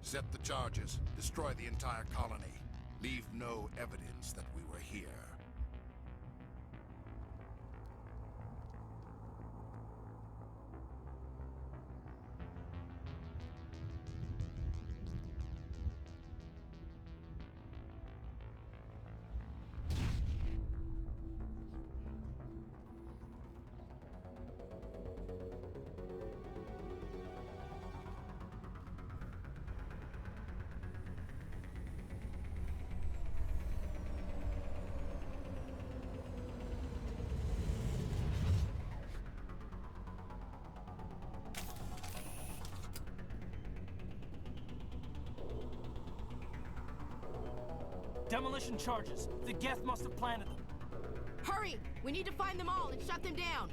Set the charges. Destroy the entire colony. Leave no evidence that we were here. Demolition charges. The Geth must have planted them. Hurry! We need to find them all and shut them down!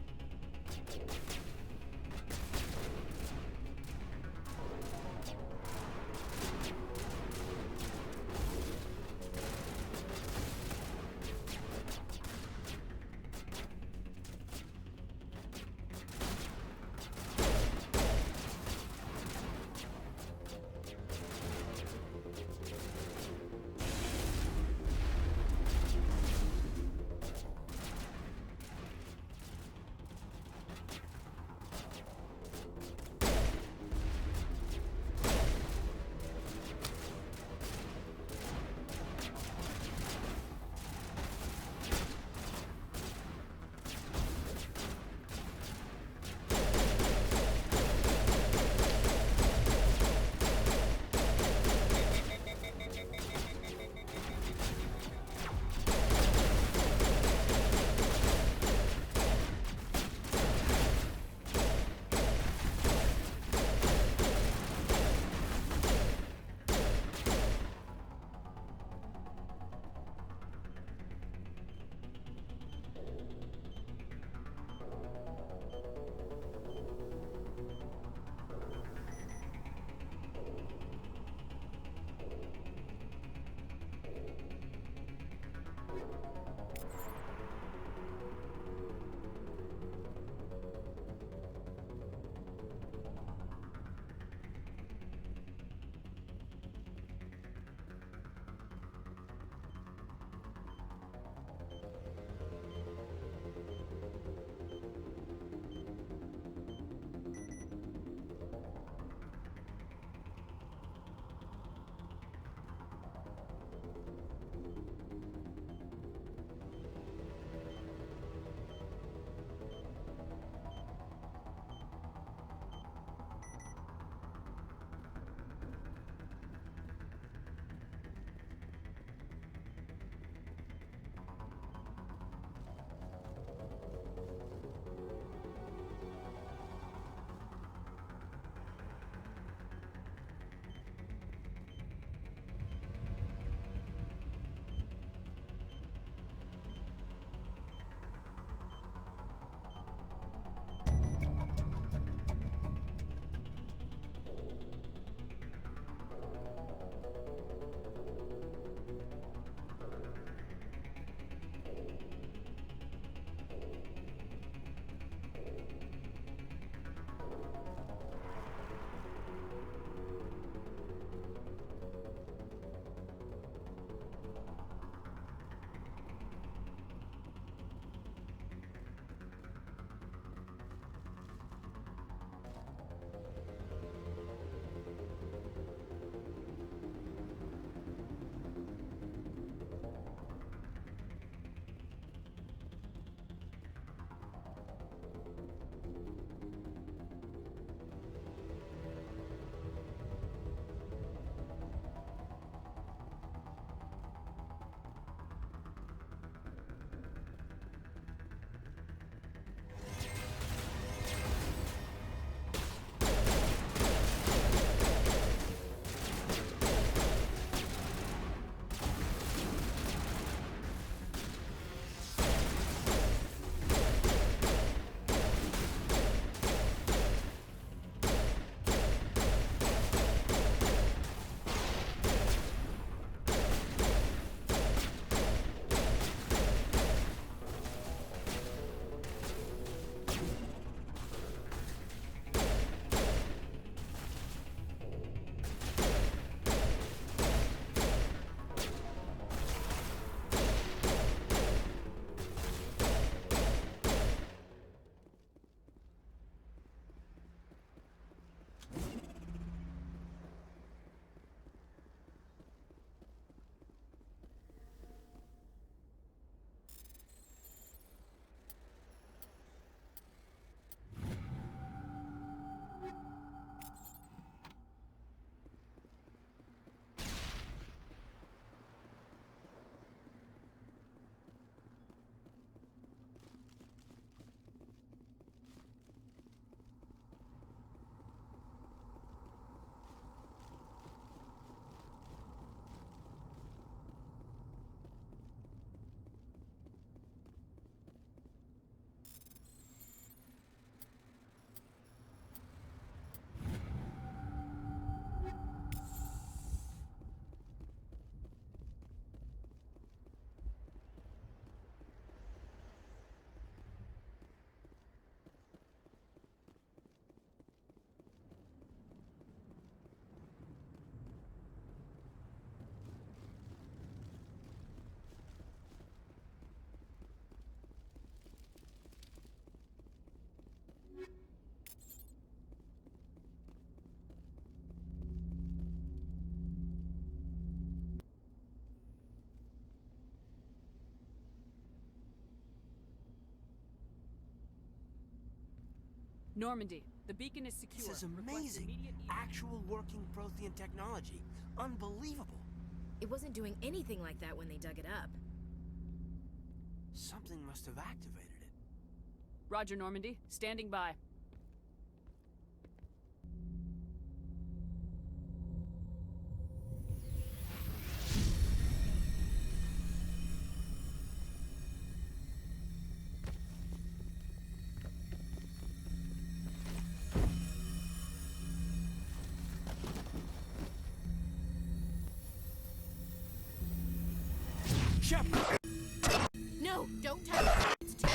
Normandy, the beacon is secure. This is Request amazing. immediate Actual working Prothean technology. Unbelievable. It wasn't doing anything like that when they dug it up. Something must have activated it. Roger, Normandy. Standing by. Shepard! No, don't touch it. It's too...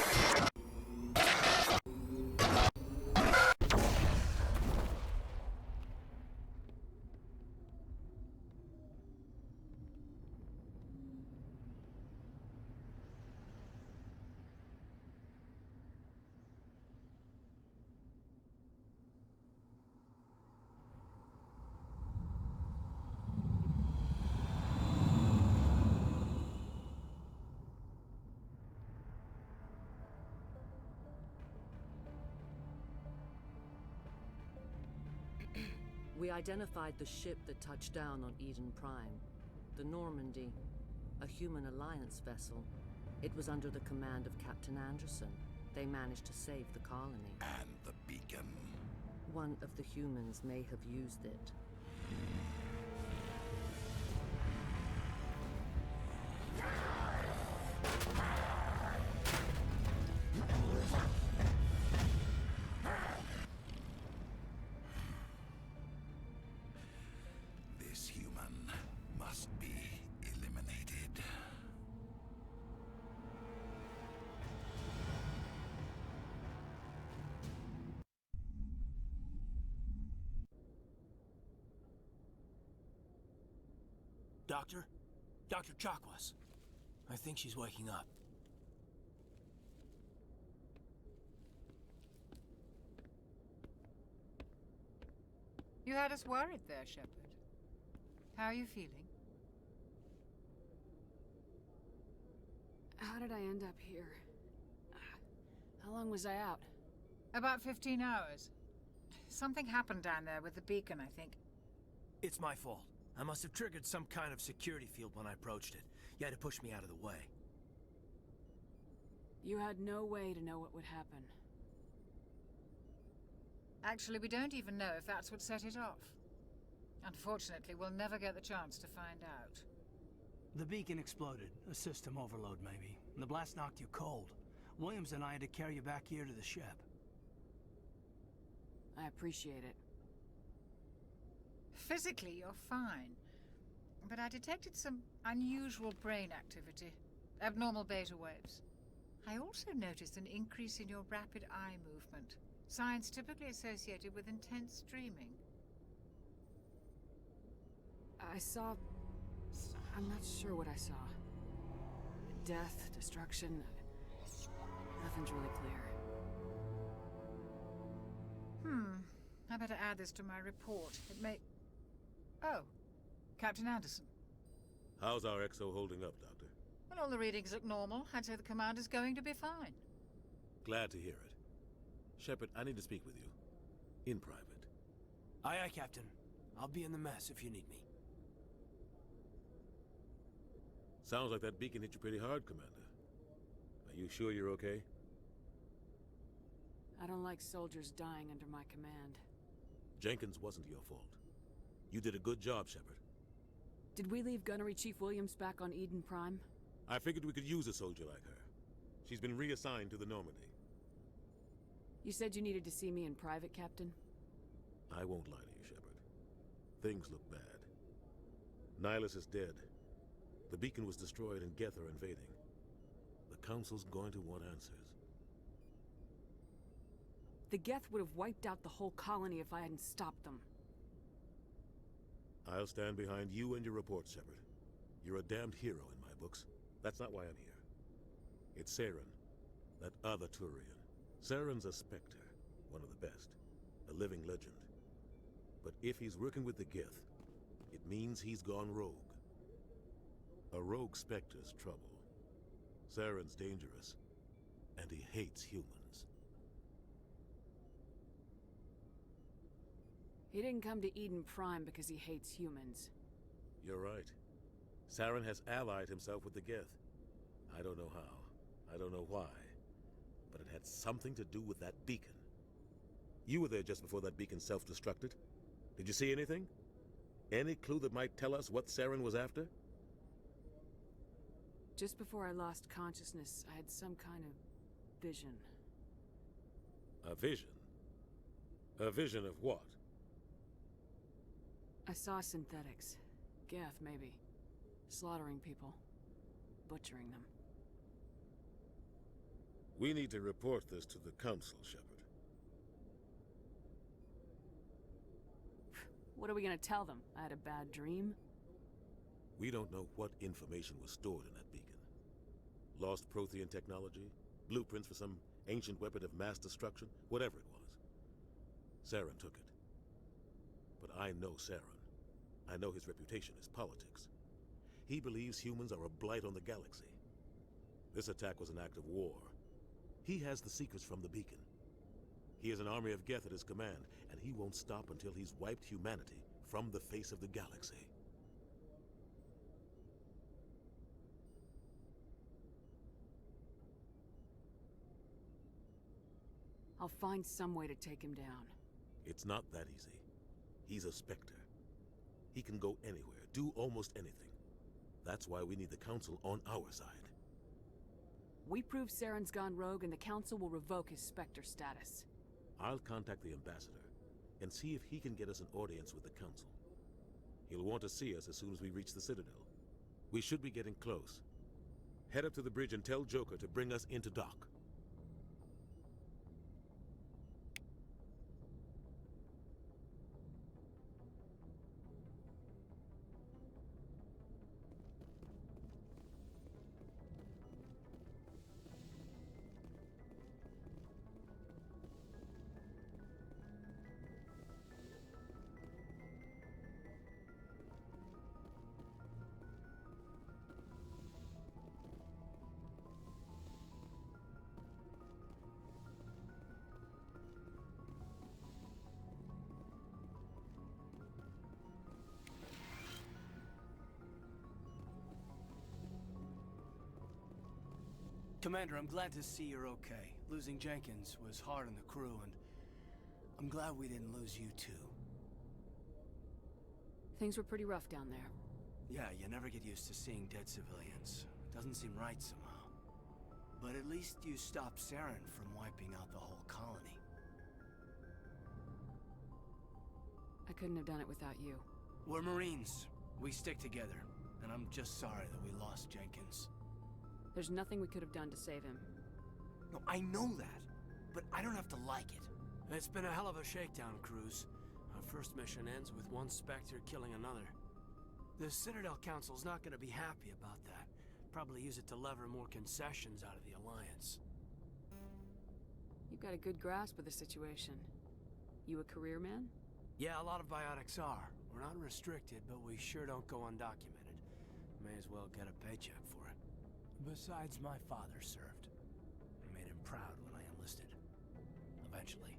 We identified the ship that touched down on Eden Prime. The Normandy, a human alliance vessel. It was under the command of Captain Anderson. They managed to save the colony. And the beacon. One of the humans may have used it. This human must be eliminated. Doctor? Dr. Chakwas. I think she's waking up. You had us worried there, Shepard. How are you feeling? How did I end up here? How long was I out? About 15 hours. Something happened down there with the beacon, I think. It's my fault. I must have triggered some kind of security field when I approached it. You had to push me out of the way. You had no way to know what would happen. Actually, we don't even know if that's what set it off. Unfortunately, we'll never get the chance to find out. The beacon exploded. A system overload, maybe. And the blast knocked you cold. Williams and I had to carry you back here to the ship. I appreciate it. Physically, you're fine. But I detected some unusual brain activity. Abnormal beta waves. I also noticed an increase in your rapid eye movement. Signs typically associated with intense dreaming. I saw... I'm not sure what I saw. Death, destruction... Nothing's really clear. I better add this to my report. It may... Oh. Captain Anderson. How's our XO holding up, Doctor? Well, all the readings look normal. I'd say the commander's going to be fine. Glad to hear it. Shepard, I need to speak with you. In private. Aye, aye, Captain. I'll be in the mess if you need me. Sounds like that beacon hit you pretty hard, Commander. Are you sure you're okay? I don't like soldiers dying under my command. Jenkins wasn't your fault. You did a good job, Shepard. Did we leave Gunnery Chief Williams back on Eden Prime? I figured we could use a soldier like her. She's been reassigned to the Normandy. You said you needed to see me in private, Captain? I won't lie to you, Shepard. Things look bad. Nihilus is dead. The beacon was destroyed and Geth are invading. The Council's going to want answers. The Geth would have wiped out the whole colony if I hadn't stopped them. I'll stand behind you and your report, Shepard. You're a damned hero in my books. That's not why I'm here. It's Saren, that other Turian. Saren's a Spectre, one of the best, a living legend. But if he's working with the Geth, it means he's gone rogue. A rogue Spectre's trouble. Saren's dangerous, and he hates humans. He didn't come to Eden Prime because he hates humans. You're right. Saren has allied himself with the Geth. I don't know how. I don't know why. But it had something to do with that beacon. You were there just before that beacon self-destructed. Did you see anything? Any clue that might tell us what Saren was after? Just before I lost consciousness, I had some kind of vision. A vision? A vision of what? I saw synthetics. Geth, maybe. Slaughtering people. Butchering them. We need to report this to the Council, Shepard. What are we gonna tell them? I had a bad dream? We don't know what information was stored in that beacon. Lost Prothean technology? Blueprints for some ancient weapon of mass destruction? Whatever it was. Saren took it. But I know Saren. I know his reputation is politics. He believes humans are a blight on the galaxy. This attack was an act of war. He has the secrets from the beacon. He has an army of Geth at his command, and he won't stop until he's wiped humanity from the face of the galaxy. I'll find some way to take him down. It's not that easy. He's a Spectre. He can go anywhere, do almost anything. That's why we need the Council on our side. We prove Saren's gone rogue and the Council will revoke his Spectre status. I'll contact the Ambassador and see if he can get us an audience with the Council. He'll want to see us as soon as we reach the Citadel. We should be getting close. Head up to the bridge and tell Joker to bring us into dock. Commander, I'm glad to see you're okay. Losing Jenkins was hard on the crew, and I'm glad we didn't lose you too. Things were pretty rough down there. Yeah, you never get used to seeing dead civilians. It doesn't seem right somehow. But at least you stopped Saren from wiping out the whole colony. I couldn't have done it without you. We're Marines. We stick together. And I'm just sorry that we lost Jenkins. There's nothing we could have done to save him. No, I know that. But I don't have to like it. It's been a hell of a shakedown, Cruz. Our first mission ends with one Spectre killing another. The Citadel Council's not gonna be happy about that. Probably use it to lever more concessions out of the Alliance. You've got a good grasp of the situation. You a career man? Yeah, a lot of biotics are. We're not restricted, but we sure don't go undocumented. May as well get a paycheck for it. Besides, my father served. I made him proud when I enlisted. Eventually.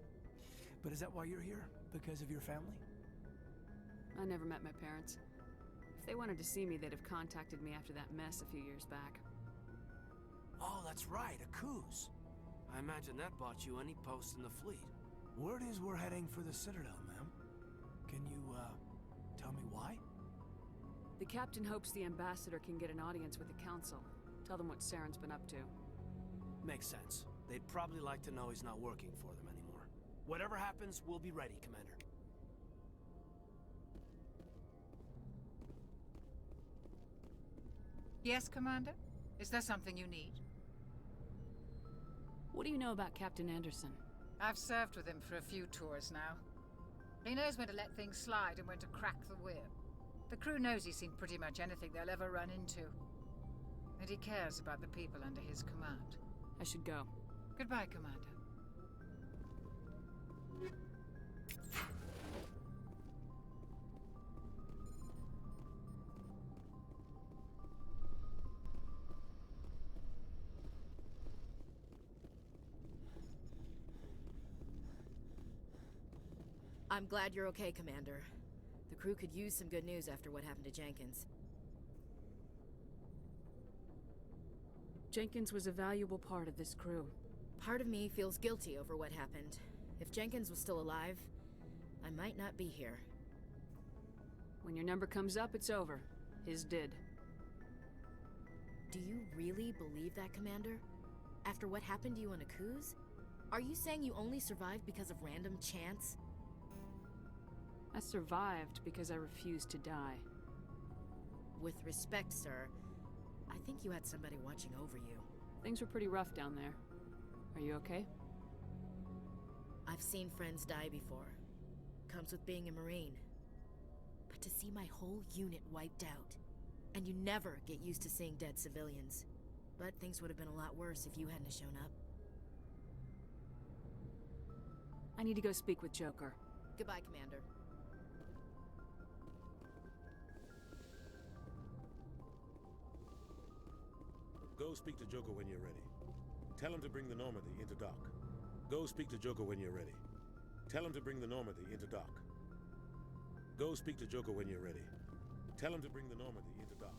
But is that why you're here? Because of your family? I never met my parents. If they wanted to see me, they'd have contacted me after that mess a few years back. Oh, that's right, a Coos. I imagine that bought you any post in the fleet. Word is we're heading for the Citadel, ma'am. Can you, tell me why? The captain hopes the ambassador can get an audience with the council. Tell them what Saren's been up to. Makes sense. They'd probably like to know he's not working for them anymore. Whatever happens, we'll be ready, Commander. Yes, Commander? Is there something you need? What do you know about Captain Anderson? I've served with him for a few tours now. He knows when to let things slide and when to crack the whip. The crew knows he's seen pretty much anything they'll ever run into. And he cares about the people under his command. I should go. Goodbye, Commander. I'm glad you're okay, Commander. The crew could use some good news after what happened to Jenkins. Jenkins was a valuable part of this crew. Part of me feels guilty over what happened. If Jenkins was still alive, I might not be here. When your number comes up, it's over. His did. Do you really believe that, Commander? After what happened to you on Akuz? Are you saying you only survived because of random chance? I survived because I refused to die. With respect, sir, I think you had somebody watching over you. Things were pretty rough down there. Are you okay? I've seen friends die before. Comes with being a Marine. But to see my whole unit wiped out, and you never get used to seeing dead civilians. But things would have been a lot worse if you hadn't shown up. I need to go speak with Joker. Goodbye, Commander. Go speak to Joker when you're ready. Tell him to bring the Normandy into dock. Go speak to Joker when you're ready. Tell him to bring the Normandy into dock. Go speak to Joker when you're ready. Tell him to bring the Normandy into dock.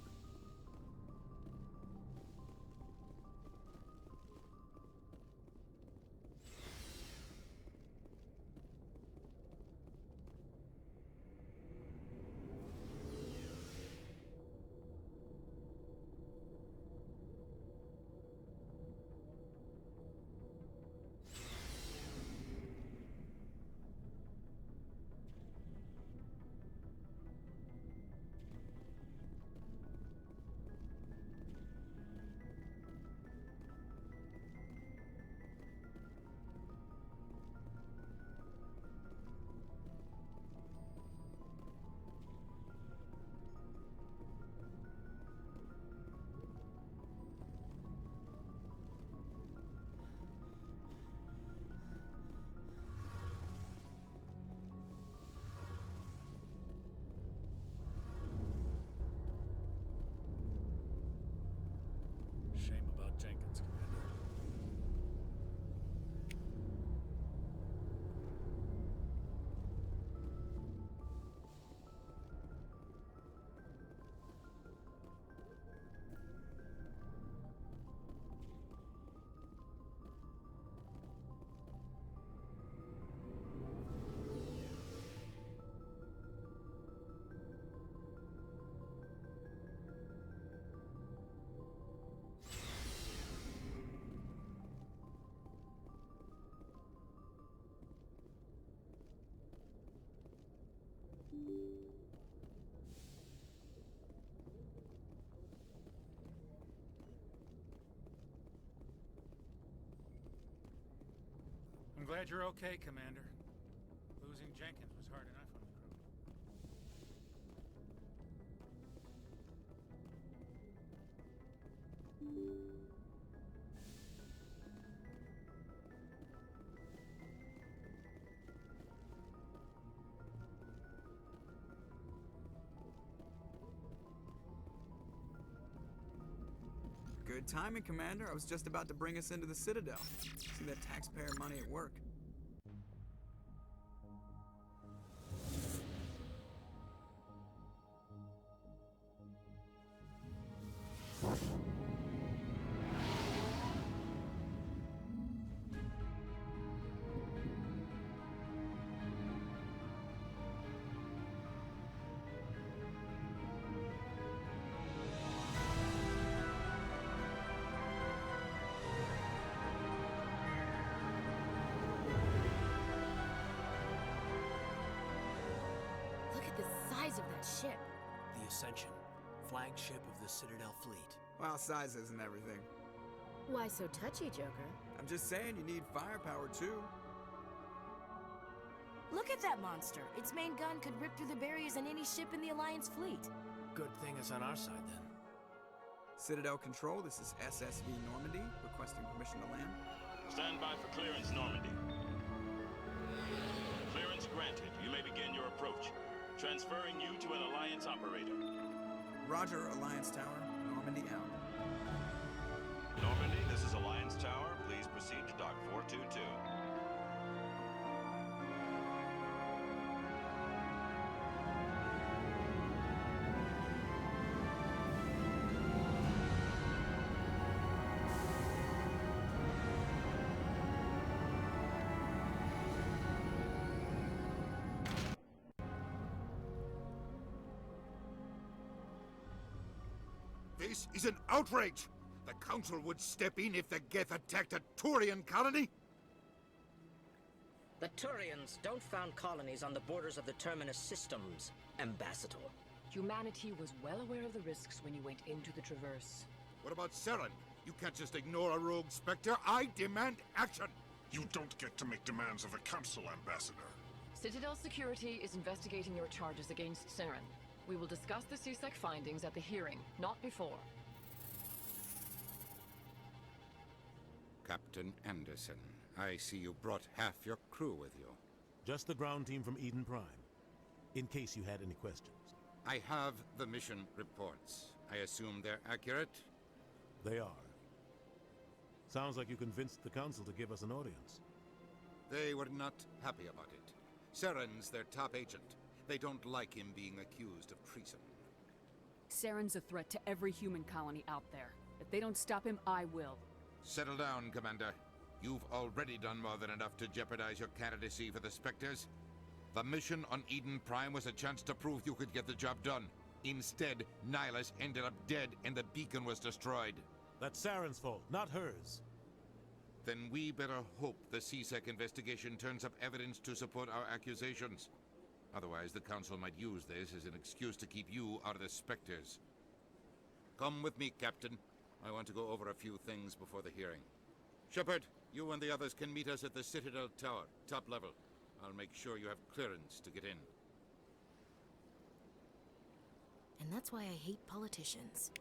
Shame about Jenkins, Commander. I'm glad you're okay, Commander. Losing Jenkins was hard enough on the crew. Good timing, Commander. I was just about to bring us into the Citadel. See that taxpayer money at work. Look at the size of that ship. The Ascension, flagship of the Citadel fleet. Well, size isn't everything. Why so touchy, Joker? I'm just saying you need firepower, too. Look at that monster. Its main gun could rip through the barriers in any ship in the Alliance fleet. Good thing it's on our side, then. Citadel Control, this is SSV Normandy, requesting permission to land. Stand by for clearance, Normandy. Clearance granted. You may begin your approach. Transferring you to an Alliance operator. Roger, Alliance Tower. Normandy out. Normandy, this is Alliance Tower. Please proceed to Dock 422. This is an outrage! The Council would step in if the Geth attacked a Turian colony? The Turians don't found colonies on the borders of the Terminus systems, Ambassador. Humanity was well aware of the risks when you went into the Traverse. What about Saren? You can't just ignore a rogue Spectre. I demand action! You don't get to make demands of a Council, Ambassador. Citadel Security is investigating your charges against Saren. We will discuss the CSEC findings at the hearing, not before. Captain Anderson, I see you brought half your crew with you. Just the ground team from Eden Prime, in case you had any questions. I have the mission reports. I assume they're accurate? They are. Sounds like you convinced the Council to give us an audience. They were not happy about it. Saren's their top agent. They don't like him being accused of treason. Saren's a threat to every human colony out there. If they don't stop him, I will. Settle down, Commander. You've already done more than enough to jeopardize your candidacy for the Spectres. The mission on Eden Prime was a chance to prove you could get the job done. Instead, Nihilus ended up dead and the beacon was destroyed. That's Saren's fault, not hers. Then we better hope the CSEC investigation turns up evidence to support our accusations. Otherwise, the Council might use this as an excuse to keep you out of the Spectres. Come with me, Captain. I want to go over a few things before the hearing. Shepard, you and the others can meet us at the Citadel Tower, top level. I'll make sure you have clearance to get in. And that's why I hate politicians.